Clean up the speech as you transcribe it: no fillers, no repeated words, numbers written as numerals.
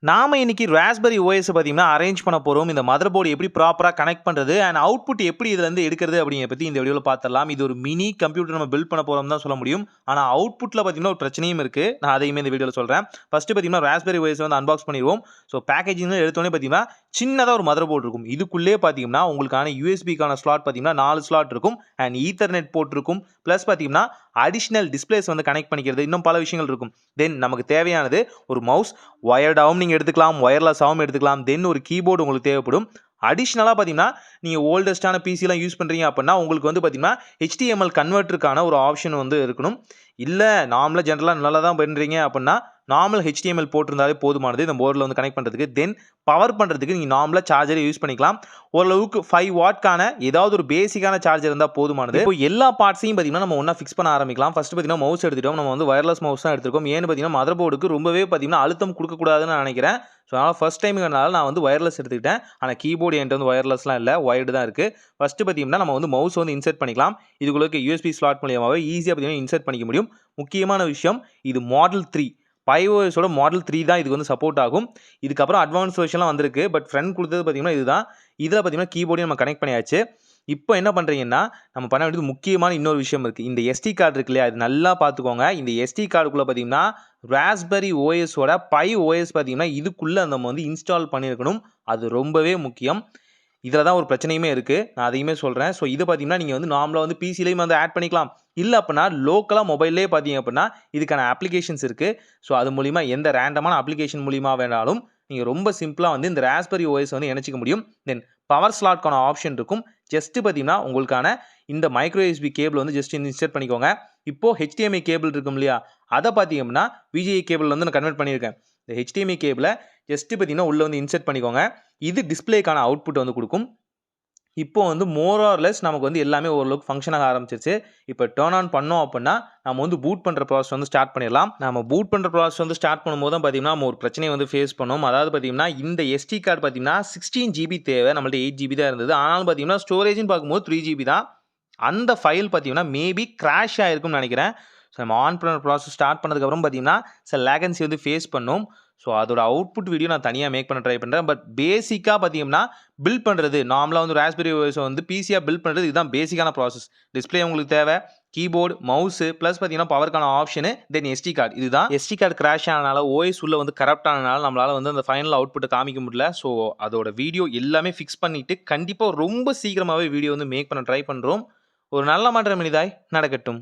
நாம இன்னைக்கு raspberry OS பார்த்தீங்கன்னா அரேஞ்ச் பண்ண போறோம். இந்த மதர் போர்டு எப்படி ப்ராப்பரா கனெக்ட் பண்றது அண்ட் அவுட்புட் எப்படி இதுலருந்து எடுக்கிறது அப்படிங்கிறத பத்தி இந்த வீடியோல பார்த்துடலாம். இது ஒரு மினி கம்ப்யூட்டர் நம்ம பில்ட் பண்ண போறோம்னு தான் சொல்ல முடியும். ஆனா அவுட்புட்ல பார்த்தீங்கன்னா ஒரு பிரச்சனையும் இருக்கு. நான் அதையுமே இந்த வீடியோல சொல்றேன். ஃபர்ஸ்ட் பார்த்தீங்கன்னா ராஸ்பெரி ஓஎஸ் வந்து அன்பாக்ஸ் பண்ணிடுவோம். ஸோ பேக்கேஜிங் எடுத்தோடனே பார்த்தீங்கன்னா சின்னதா ஒரு மதர் போர்டு இருக்கும். இதுக்குள்ளே பார்த்தீங்கன்னா உங்களுக்கான யூஎஸ்பிக்கான ஸ்லாட் பார்த்தீங்கன்னா 4 ஸ்லாட் இருக்கும் அண்ட் ஈத்தர்நெட் போர்ட் இருக்கும். ப்ளஸ் பார்த்தீங்கன்னா அடிஷனல் டிஸ்பிளேஸ் வந்து கனெக்ட் பண்ணிக்கிறது இன்னும் பல விஷயங்கள் இருக்கும். தென் நமக்கு தேவையானது ஒரு மவுஸ் வயர்டாகவும் நீங்கள் எடுத்துக்கலாம், ஒயர்லெஸ்ஸாகவும் எடுத்துக்கலாம். தென் ஒரு கீபோர்டு உங்களுக்கு தேவைப்படும். அடிஷ்னலாக பார்த்தீங்கன்னா நீங்கள் ஓல்டஸ்ட்டான பிசிலாம் யூஸ் பண்ணுறீங்க அப்படின்னா உங்களுக்கு வந்து பார்த்தீங்கன்னா HTML கன்வெர்ட்டருக்கான ஒரு ஆப்ஷன் வந்து இருக்கணும். இல்லை நார்மலாக ஜென்ரலாக நல்லா தான் பண்ணுறீங்க அப்படின்னா நார்மல் HTML போட்டிருந்தாலே போதுமானது இந்த போர்டில் வந்து கனெக்ட் பண்ணுறதுக்கு. தென் பவர் பண்ணுறதுக்கு நீங்கள் நார்மலாக சார்ஜரை யூஸ் பண்ணிக்கலாம். ஓரளவுக்கு 5 வாட்க்கான ஏதாவது ஒரு பேசிக்கான சார்ஜர் இருந்தால் போதுமானது. இப்போ எல்லா பார்ட்ஸையும் பார்த்தீங்கன்னா நம்ம ஒன்றா ஃபிக்ஸ் பண்ண ஆரம்பிக்கலாம். ஃபர்ஸ்ட் பார்த்தீங்கன்னா மவுஸ் எடுத்துட்டோம். நம்ம வந்து வயர்லெஸ் மவுஸ் தான் எடுத்துருக்கோம். ஏன்னு பார்த்தீங்கன்னா மதர் போர்டுக்கு ரொம்பவே பார்த்தீங்கன்னா அழுத்தம் கொடுக்கக்கூடாதுன்னு நான் நினைக்கிறேன். ஸோ அதனால் ஃபர்ஸ்ட் டைமுங்கிறனால நான் வந்து வயர்லெஸ் எடுத்துக்கிட்டேன். ஆனால் கீபோர்டு என்கிட்ட வந்து வயர்லெஸ்லாம் இல்லை, ஒயர்டு தான் இருக்குது. ஃபர்ஸ்ட் பார்த்தீங்கன்னா நம்ம வந்து மவுஸ் வந்து இன்சர்ட் பண்ணிக்கலாம். இதுக்குள்ள USB ஸ்லாட் மூலியமாகவே ஈஸியாக பார்த்தீங்கன்னா இன்சர்ட் பண்ணிக்க முடியும். முக்கியமான விஷயம் இது மாடல் 3 பைஓஎஸோட மாடல் 3 தான் இதுக்கு வந்து சப்போர்ட் ஆகும். இதுக்கப்புறம் அட்வான்ஸ் வெர்ஷன்லாம் வந்திருக்கு. பட் ஃப்ரெண்ட் கொடுத்தது பார்த்தீங்கன்னா இதுதான். இதில் பார்த்தீங்கன்னா கீபோர்டையும் நம்ம கனெக்ட் பண்ணியாச்சு. இப்போ என்ன பண்ணுறீங்கன்னா நம்ம பண்ண வேண்டியது முக்கியமான இன்னொரு விஷயம் இருக்குது. இந்த SD கார்டு இருக்கு இல்லையா, இது நல்லா பார்த்துக்கோங்க. இந்த SD கார்டுக்குள்ளே பார்த்தீங்கன்னா ராஸ்பெரி ஓஎஸோட பைஓஎஸ் பார்த்தீங்கன்னா இதுக்குள்ளே நம்ம வந்து இன்ஸ்டால் பண்ணியிருக்கணும். அது ரொம்பவே முக்கியம். இதில் தான் ஒரு பிரச்சனையுமே இருக்குது. நான் அதையுமே சொல்கிறேன். ஸோ இதை பார்த்தீங்கன்னா நீங்கள் வந்து நார்மலாக வந்து பிசிலையும் வந்து ஆட் பண்ணிக்கலாம். இல்லை அப்படின்னா லோக்கலாக மொபைல்லேயே பார்த்தீங்க அப்படின்னா இதுக்கான அப்ளிகேஷன்ஸ் இருக்குது. ஸோ அது மூலிமா எந்த ரேண்டமான அப்ளிகேஷன் மூலிமா வேணாலும் நீங்கள் ரொம்ப சிம்பிளாக வந்து இந்த ராஸ்பெரி ஓஎஸ் வந்து இணைச்சிக்க முடியும். தென் பவர் ஸ்லாட்கான ஆப்ஷன் இருக்கும். ஜஸ்ட்டு பார்த்தீங்கன்னா உங்களுக்கான இந்த மைக்ரோ USB கேபிள் வந்து ஜஸ்ட் இன்சர்ட் பண்ணிக்கோங்க. இப்போது HDMI கேபிள் இருக்கும் இல்லையா, அதை பார்த்தீங்க அப்படின்னா VGA கேபிள் வந்து நான் கன்வெர்ட் பண்ணியிருக்கேன். இந்த HDMI கேபிளை ஜஸ்ட்டு பார்த்தீங்கன்னா உள்ளே வந்து இன்சர்ட் பண்ணிக்கோங்க. இது டிஸ்பிளேக்கான அவுட்புட் வந்து கொடுக்கும். இப்போ வந்து மோர் ஆர் லெஸ் நமக்கு வந்து எல்லாமே ஓரளவுக்கு ஃபங்க்ஷன் ஆக ஆரம்பிச்சிருச்சு. இப்போ டர்ன் ஆன் பண்ணோம் அப்படின்னா நம்ம வந்து பூட் பண்ணுற ப்ராசஸ் வந்து ஸ்டார்ட் பண்ணிடலாம். நம்ம பூட் பண்ணுற ப்ராசஸ் வந்து ஸ்டார்ட் பண்ணும்போது தான் பார்த்தீங்கன்னா நம்ம ஒரு பிரச்சனையை வந்து ஃபேஸ் பண்ணோம். அதாவது பார்த்தீங்கன்னா இந்த SD கார்டு பார்த்தீங்கன்னா 16 GB தேவை. நம்மள்ட்ட 8 GB தான் இருந்தது. ஆனாலும் பார்த்தீங்கன்னா ஸ்டோரேஜ்னு பார்க்கும்போது 3 GB தான். அந்த ஃபைல் பார்த்தீங்கன்னா மேபி கிராஷ் ஆகிருக்கும்னு நினைக்கிறேன். ஸோ நம்ம ஆன் பண்ணுற ப்ராசஸ் ஸ்டார்ட் பண்ணதுக்கப்புறம் பார்த்தீங்கன்னா சில லேகன்சி வந்து ஃபேஸ் பண்ணோம். ஸோ அதோட அவுட்புட் வீடியோ நான் தனியாக மேக் பண்ண ட்ரை பண்ணுறேன். பட் பேசிக்காக பார்த்தீங்கன்னா பில்ட் பண்ணுறது நார்மலாக வந்து ராஸ்பெரி ஓஎஸ் வந்து பிசியாக பில்ட் பண்ணுறது இதுதான் பேசிக்கான ப்ராசஸ். டிஸ்பிளே உங்களுக்கு தேவை, கீபோர்டு, மவுஸு ப்ளஸ் பார்த்தீங்கன்னா பவருக்கான ஆப்ஷனு, தென் SD கார்டு. இதுதான் SD கார்டு கிராஷ் ஆனனால ஓஎஸ் உள்ள வந்து கரப்ட் ஆனனால நம்மளால் வந்து அந்த ஃபைனல் அவுட்புட்டை காமிக்க முடியல. ஸோ அதோட வீடியோ எல்லாமே ஃபிக்ஸ் பண்ணிவிட்டு கண்டிப்பாக ரொம்ப சீக்கிரமாகவே வீடியோ வந்து மேக் பண்ண ட்ரை பண்ணுறோம். ஒரு நல்ல மாற்றம் இனிதாய் நடக்கட்டும்.